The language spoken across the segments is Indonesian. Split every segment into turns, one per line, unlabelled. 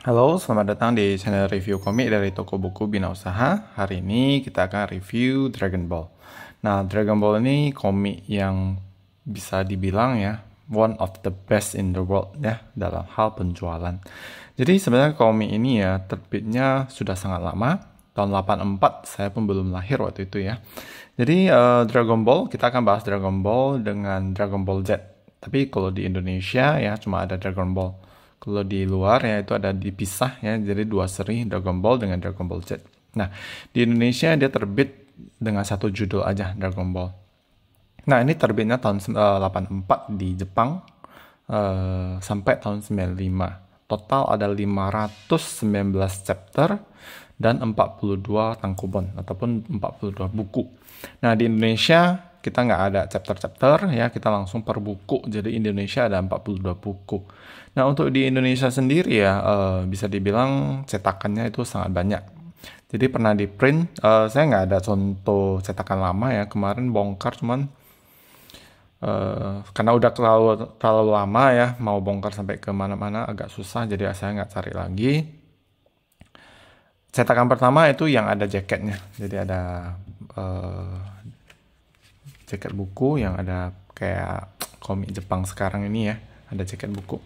Halo, selamat datang di channel review komik dari toko buku Bina Usaha. Hari ini kita akan review Dragon Ball. Nah, Dragon Ball ini komik yang bisa dibilang ya, one of the best in the world ya, dalam hal penjualan. Jadi sebenarnya komik ini ya, terbitnya sudah sangat lama. Tahun 84, saya pun belum lahir waktu itu ya. Jadi Dragon Ball, kita akan bahas Dragon Ball dengan Dragon Ball Z. Tapi kalau di Indonesia ya, cuma ada Dragon Ball. Kalau di luar ya itu ada dipisah ya, jadi dua seri Dragon Ball dengan Dragon Ball Z. Nah, di Indonesia dia terbit dengan satu judul aja, Dragon Ball. Nah, ini terbitnya tahun 84 di Jepang sampai tahun 95. Total ada 519 chapter dan 42 tankobon ataupun 42 buku. Nah, di Indonesia kita nggak ada chapter-chapter ya, kita langsung per buku. Jadi Indonesia ada 42 buku. Nah, untuk di Indonesia sendiri ya, bisa dibilang cetakannya itu sangat banyak. Jadi pernah di print, saya nggak ada contoh cetakan lama ya, kemarin bongkar cuman karena udah terlalu lama ya, mau bongkar sampai ke mana-mana agak susah, jadi saya nggak cari lagi. Cetakan pertama itu yang ada jaketnya, jadi ada jaket buku yang ada kayak komik Jepang sekarang ini ya, ada jaket buku.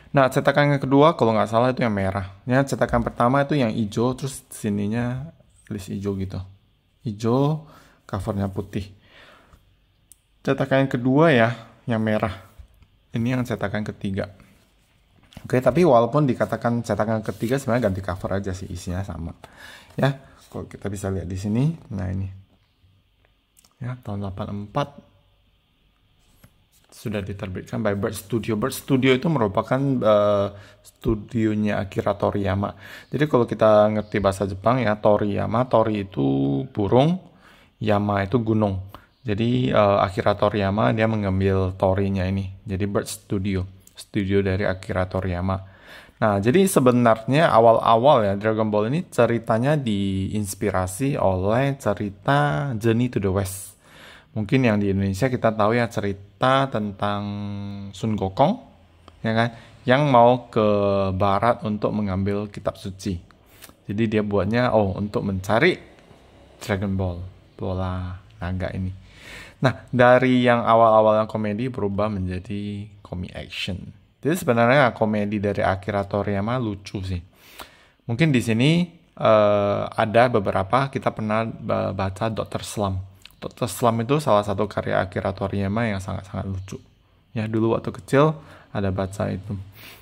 Nah, cetakan yang kedua kalau nggak salah itu yang merah. Ya, cetakan pertama itu yang hijau, terus sininya list hijau gitu. Hijau, covernya putih. Cetakan yang kedua ya, yang merah. Ini yang cetakan ketiga. Oke, tapi walaupun dikatakan cetakan ketiga sebenarnya ganti cover aja sih, isinya sama. Ya, kalau kita bisa lihat di sini, nah ini. Ya, tahun 84 sudah diterbitkan by Bird Studio. Bird Studio itu merupakan studionya Akira Toriyama. Jadi kalau kita ngerti bahasa Jepang ya, Toriyama, Tori itu burung, Yama itu gunung. Jadi Akira Toriyama dia mengambil Torinya ini. Jadi Bird Studio, studio dari Akira Toriyama. Nah, jadi sebenarnya awal-awal ya Dragon Ball ini ceritanya diinspirasi oleh cerita Journey to the West. Mungkin yang di Indonesia kita tahu ya cerita tentang Sun Gokong, ya kan, yang mau ke barat untuk mengambil kitab suci. Jadi dia buatnya untuk mencari Dragon Ball, bola naga ini. Nah, dari yang awal-awalnya komedi berubah menjadi komik action. Jadi sebenarnya komedi dari Akira Toriyama lucu sih. Mungkin di sini ada beberapa kita pernah baca Dr. Slump. Dr. Slump itu salah satu karya Akira Toriyama yang sangat-sangat lucu. Ya, dulu waktu kecil ada baca itu.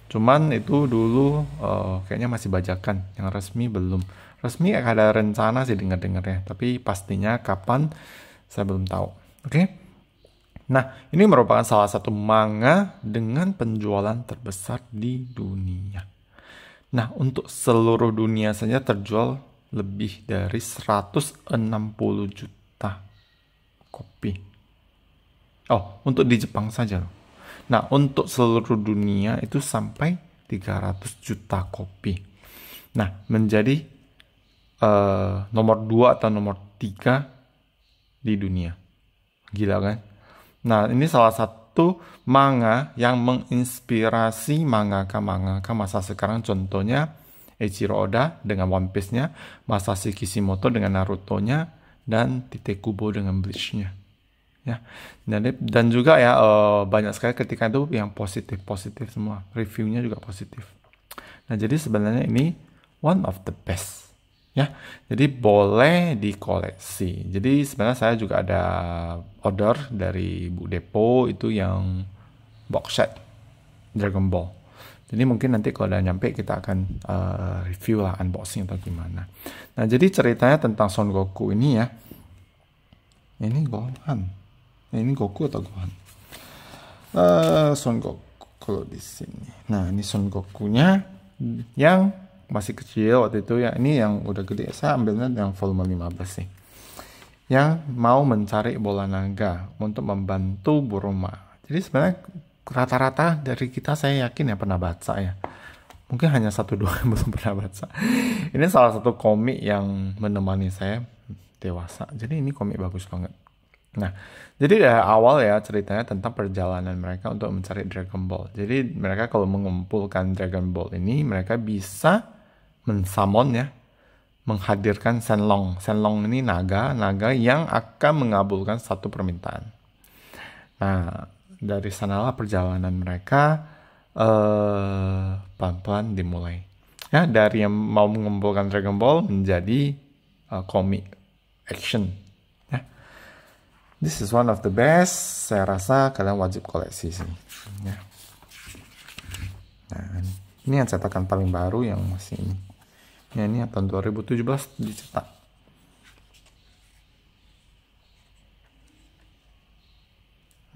Cuman itu dulu kayaknya masih bajakan, yang resmi belum. Resmi ada rencana sih dengar-dengarnya, tapi pastinya kapan saya belum tahu. Oke. Nah, ini merupakan salah satu manga dengan penjualan terbesar di dunia. Nah, untuk seluruh dunia saja terjual lebih dari 160 juta kopi. Untuk di Jepang saja loh. Nah, untuk seluruh dunia itu sampai 300 juta kopi. Nah, menjadi nomor 2 atau nomor 3 di dunia. Gila kan? Nah, ini salah satu manga yang menginspirasi mangaka-mangaka masa sekarang. Contohnya Eiichiro Oda dengan One Piece-nya, Masashi Kishimoto dengan Naruto-nya, dan Tite Kubo dengan Bleach-nya. Ya, dan juga ya banyak sekali ketika itu yang positif semua, reviewnya juga positif. Nah, jadi sebenarnya ini one of the best ya, jadi boleh dikoleksi. Jadi sebenarnya saya juga ada order dari Bu Depo itu yang box set Dragon Ball. Jadi mungkin nanti kalau udah nyampe kita akan review lah, unboxing atau gimana. Nah, jadi ceritanya tentang Son Goku ini ya. Ini Gohan. Ini Goku atau Gohan? Son Goku kalau di sini. Nah, ini Son Gokunya yang masih kecil waktu itu ya. Ini yang udah gede. Saya ambilnya yang volume 15 sih. Yang mau mencari bola naga untuk membantu Buruma. Jadi sebenarnya rata-rata dari kita saya yakin ya pernah baca ya. Mungkin hanya 1-2 yang belum pernah baca. Ini salah satu komik yang menemani saya dewasa. Jadi ini komik bagus banget. Nah, jadi dari awal ya ceritanya tentang perjalanan mereka untuk mencari Dragon Ball. Jadi mereka kalau mengumpulkan Dragon Ball ini, mereka bisa mensummon ya, menghadirkan Shenlong. Shenlong ini naga yang akan mengabulkan satu permintaan. Nah, dari sanalah perjalanan mereka pelan-pelan dimulai. Ya, dari yang mau mengumpulkan Dragon Ball menjadi komik action. Ya. This is one of the best. Saya rasa kalian wajib koleksi sih. Ya. Nah, ini yang cetakan paling baru yang masih ini. Ya, ini tahun 2017 dicetak.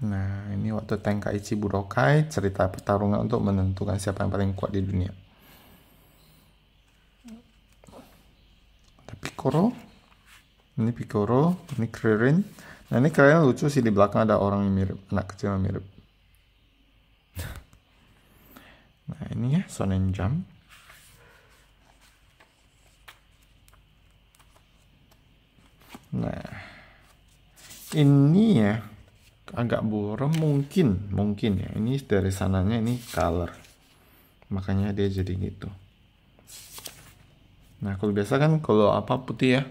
Nah, ini waktu Tenkaichi Budokai, cerita pertarungan untuk menentukan siapa yang paling kuat di dunia. Ada Piccolo, ini Krillin. Nah, ini kalian lucu sih, di belakang ada orang yang mirip, anak kecil yang mirip. Nah, ini ya, Shonen Jump. Nah, ini ya, agak buram mungkin ya. Ini dari sananya ini color. Makanya dia jadi gitu. Nah, kalau biasa kan kalau apa putih ya.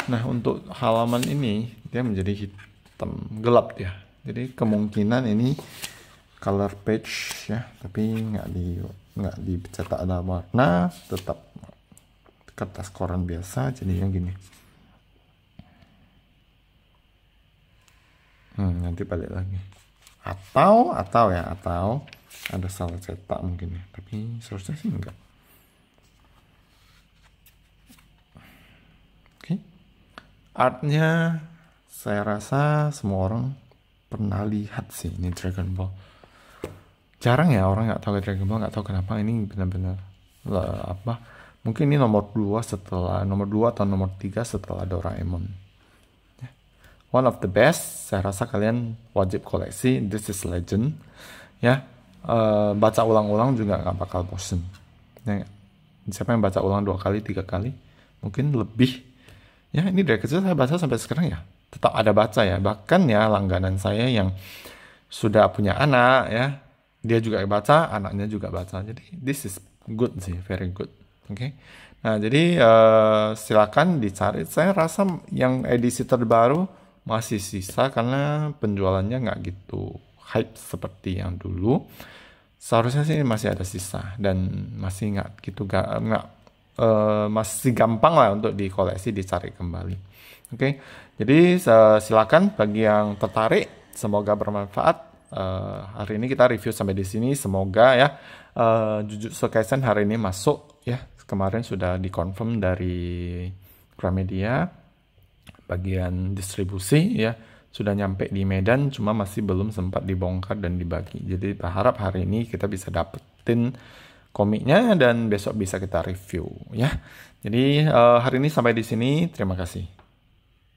Nah, untuk halaman ini dia menjadi hitam, gelap ya. Jadi kemungkinan ini color page ya, tapi nggak dicetak ada warna, tetap kertas koran biasa, jadinya gini. Nanti balik lagi. Atau ada salah cetak mungkin ya, tapi seharusnya sih enggak. Oke. Artnya saya rasa semua orang pernah lihat sih ini Dragon Ball. Jarang ya orang nggak tahu Dragon Ball, nggak tahu kenapa ini benar-benar apa? Mungkin ini nomor 2 atau nomor 3 setelah Doraemon. One of the best, saya rasa kalian wajib koleksi. This is legend, ya. Baca ulang-ulang juga nggak bakal bosen. Ya, siapa yang baca ulang 2 kali, 3 kali, mungkin lebih. Ya, ini dari kecil saya baca sampai sekarang ya, tetap ada baca ya. Bahkan ya langganan saya yang sudah punya anak ya, dia juga baca, anaknya juga baca. Jadi this is good sih, very good. Oke. Nah, jadi silakan dicari. Saya rasa yang edisi terbaru masih sisa karena penjualannya nggak gitu hype seperti yang dulu. Seharusnya sih masih ada sisa dan masih nggak gitu masih gampang lah untuk dikoleksi, dicari kembali. Oke, jadi silakan bagi yang tertarik, semoga bermanfaat. Hari ini kita review sampai di sini. Semoga ya Jujutsu Kaisen hari ini masuk ya. Kemarin sudah dikonfirm dari Gramedia. Bagian distribusi ya sudah nyampe di Medan, cuma masih belum sempat dibongkar dan dibagi. Jadi berharap hari ini kita bisa dapetin komiknya dan besok bisa kita review ya. Jadi hari ini sampai di sini. Terima kasih.